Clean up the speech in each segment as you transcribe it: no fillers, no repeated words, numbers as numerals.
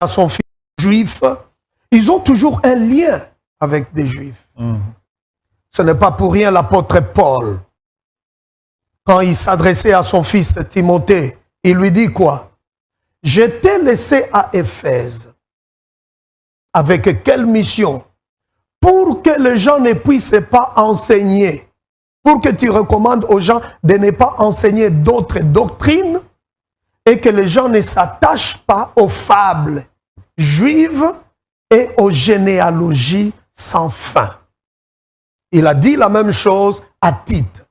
à son fils juif, ils ont toujours un lien avec des juifs. Ce n'est pas pour rien l'apôtre Paul, quand il s'adressait à son fils Timothée, il lui dit quoi? Je t'ai laissé à Éphèse. Avec quelle mission? Pour que les gens ne puissent pas enseigner. Pour que tu recommandes aux gens de ne pas enseigner d'autres doctrines et que les gens ne s'attachent pas aux fables juives et aux généalogies sans fin. Il a dit la même chose à Tite.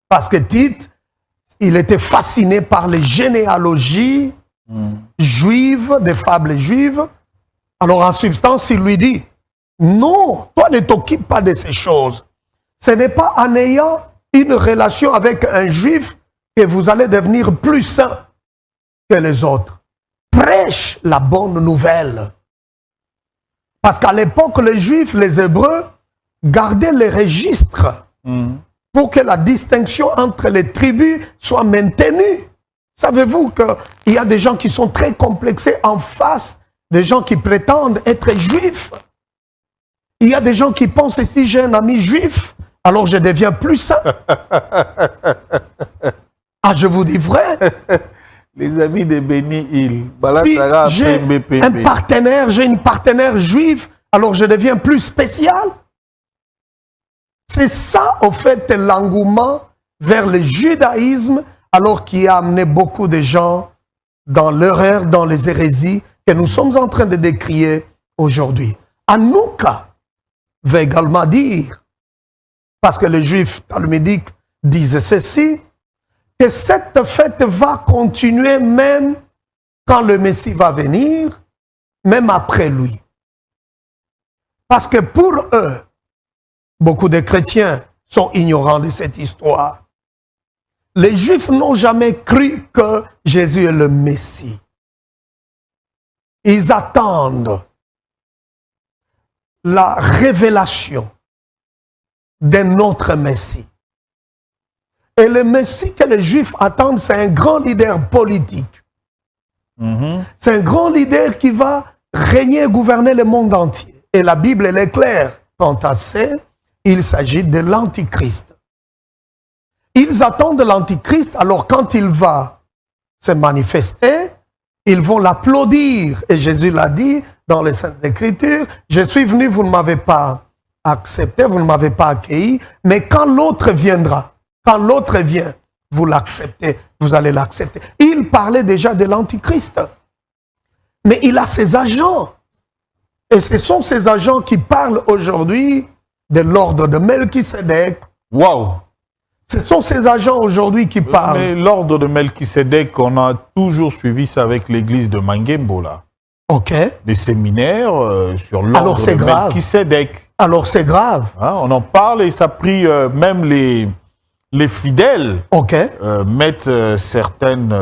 Parce que Tite, il était fasciné par les généalogies juives, des fables juives. Alors en substance, il lui dit, non, toi ne t'occupes pas de ces choses. Ce n'est pas en ayant une relation avec un juif que vous allez devenir plus saint que les autres. Prêche la bonne nouvelle. Parce qu'à l'époque, les juifs, les hébreux, gardaient les registres pour que la distinction entre les tribus soit maintenue. Savez-vous qu'il y a des gens qui sont très complexés en face des gens qui prétendent être juifs? Il y a des gens qui pensent que si j'ai un ami juif, alors je deviens plus saint. Ah, je vous dis vrai. Les amis de Béni Hill. Si j'ai un partenaire, j'ai une partenaire juive, alors je deviens plus spécial. C'est ça, au fait, l'engouement vers le judaïsme, alors qui a amené beaucoup de gens dans l'erreur, dans les hérésies que nous sommes en train de décrier aujourd'hui. Hanouka veut également dire, parce que les juifs talmudiques disent ceci, que cette fête va continuer même quand le Messie va venir, même après lui. Parce que pour eux, beaucoup de chrétiens sont ignorants de cette histoire. Les Juifs n'ont jamais cru que Jésus est le Messie. Ils attendent la révélation d'un autre Messie. Et le Messie que les Juifs attendent, c'est un grand leader politique. C'est un grand leader qui va régner et gouverner le monde entier. Et la Bible, elle est claire quant à ça. Il s'agit de l'Antichrist. Ils attendent l'Antichrist, alors quand il va se manifester, ils vont l'applaudir. Et Jésus l'a dit dans les Saintes Écritures, je suis venu, vous ne m'avez pas accepté, vous ne m'avez pas accueilli, mais quand l'autre viendra, quand l'autre vient, vous l'acceptez, vous allez l'accepter. Il parlait déjà de l'Antichrist. Mais il a ses agents. Et ce sont ces agents qui parlent aujourd'hui de l'ordre de Melchisédek. Waouh! Ce sont ces agents aujourd'hui qui parlent. Mais l'ordre de Melchisédek, on a toujours suivi ça avec l'église de Mangembo, là. Ok. Des séminaires sur l'ordre de Melchisédek. Alors c'est grave. Hein, on en parle et ça prie même les fidèles. Ok. Mettent certaines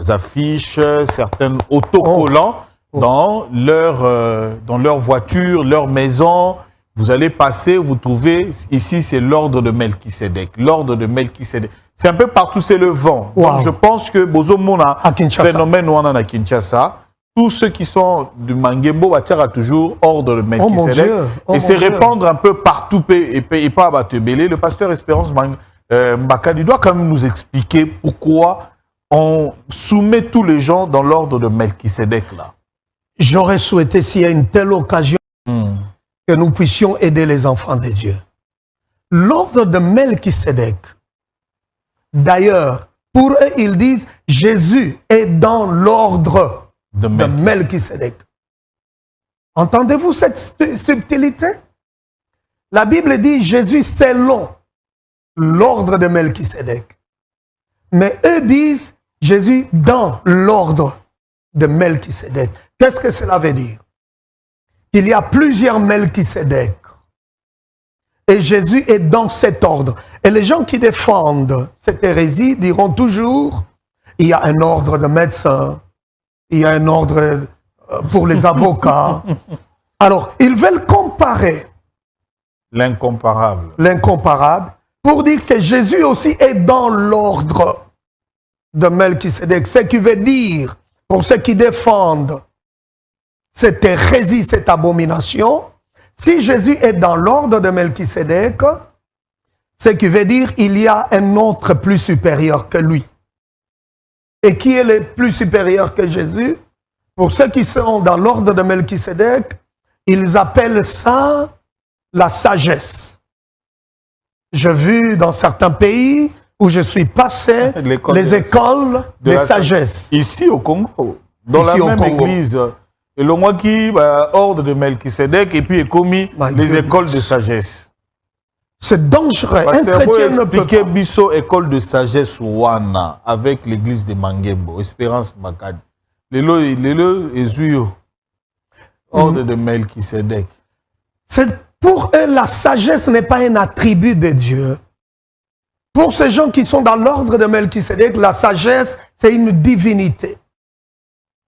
affiches, certains autocollants dans leur voiture, leur maison. Vous allez passer, vous trouvez, ici c'est l'ordre de Melchisédek. L'ordre de Melchisédek. C'est un peu partout, c'est le vent. Wow. Donc je pense que Bozomona, phénomène ou à Kinshasa, tous ceux qui sont du Mangembo, a toujours ordre de Melchisédek. Et c'est répandre un peu partout, et pas à Batebele. Le pasteur Espérance Mbakadi doit quand même nous expliquer pourquoi on soumet tous les gens dans l'ordre de Melchisédek là. J'aurais souhaité, s'il y a une telle occasion, que nous puissions aider les enfants de Dieu. L'ordre de Melchisédek, d'ailleurs, pour eux, ils disent, Jésus est dans l'ordre de Melchisédek. Entendez-vous cette subtilité? La Bible dit, Jésus selon l'ordre de Melchisédek. Mais eux disent, Jésus dans l'ordre de Melchisédek. Qu'est-ce que cela veut dire? Il y a plusieurs Melchisédek. Et Jésus est dans cet ordre. Et les gens qui défendent cette hérésie diront toujours, il y a un ordre de médecins, il y a un ordre pour les avocats. Alors, ils veulent comparer l'incomparable pour dire que Jésus aussi est dans l'ordre de Melchisédek. Ce qui veut dire, pour ceux qui défendent cette hérésie, cette abomination. Si Jésus est dans l'ordre de Melchisédek, ce qui veut dire qu'il y a un autre plus supérieur que lui. Et qui est le plus supérieur que Jésus? Pour ceux qui sont dans l'ordre de Melchisédek, ils appellent ça la sagesse. J'ai vu dans certains pays où je suis passé les écoles de sagesse. Ici au Congo, dans la même église, et le moi qui ordre de Melchisédek et puis est commis les écoles de sagesse. C'est dangereux. Un chrétien ne peut pas. Biso école de sagesse wana avec l'église de Mangembo, Espérance Makad. Lelo Ezuyo, ordre de Melchisédek. Pour eux, la sagesse n'est pas un attribut de Dieu. Pour ces gens qui sont dans l'ordre de Melchisédek, la sagesse, c'est une divinité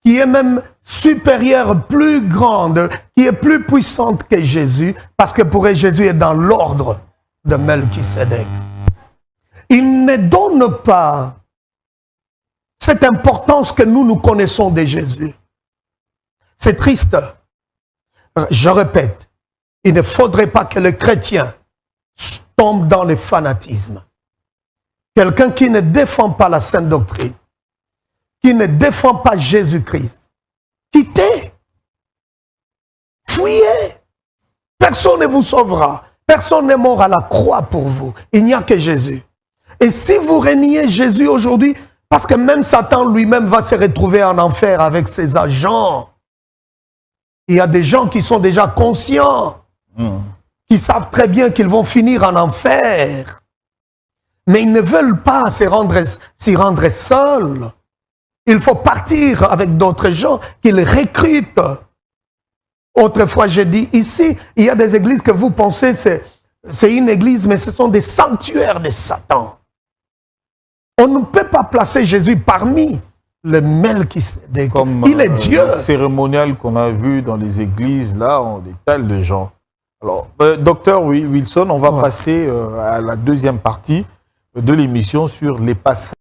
qui est même supérieure, plus grande, qui est plus puissante que Jésus, parce que pour eux, Jésus est dans l'ordre de Melchisédek. Il ne donne pas cette importance que nous connaissons de Jésus. C'est triste. Je répète, il ne faudrait pas que le chrétien tombe dans le fanatisme. Quelqu'un qui ne défend pas la sainte doctrine, qui ne défend pas Jésus-Christ, quittez, fuyez. Personne ne vous sauvera. Personne n'est mort à la croix pour vous. Il n'y a que Jésus. Et si vous reniez Jésus aujourd'hui, parce que même Satan lui-même va se retrouver en enfer avec ses agents. Il y a des gens qui sont déjà conscients, qui savent très bien qu'ils vont finir en enfer. Mais ils ne veulent pas s'y rendre seuls. Il faut partir avec d'autres gens qu'ils recrutent. Autrefois, j'ai dit, ici, il y a des églises que vous pensez, c'est une église, mais ce sont des sanctuaires de Satan. On ne peut pas placer Jésus parmi le Melchisédek. Il est Dieu. Le cérémonial qu'on a vu dans les églises, là, on des tas de gens. Alors, docteur Wilson, on va passer à la deuxième partie de l'émission sur les passages.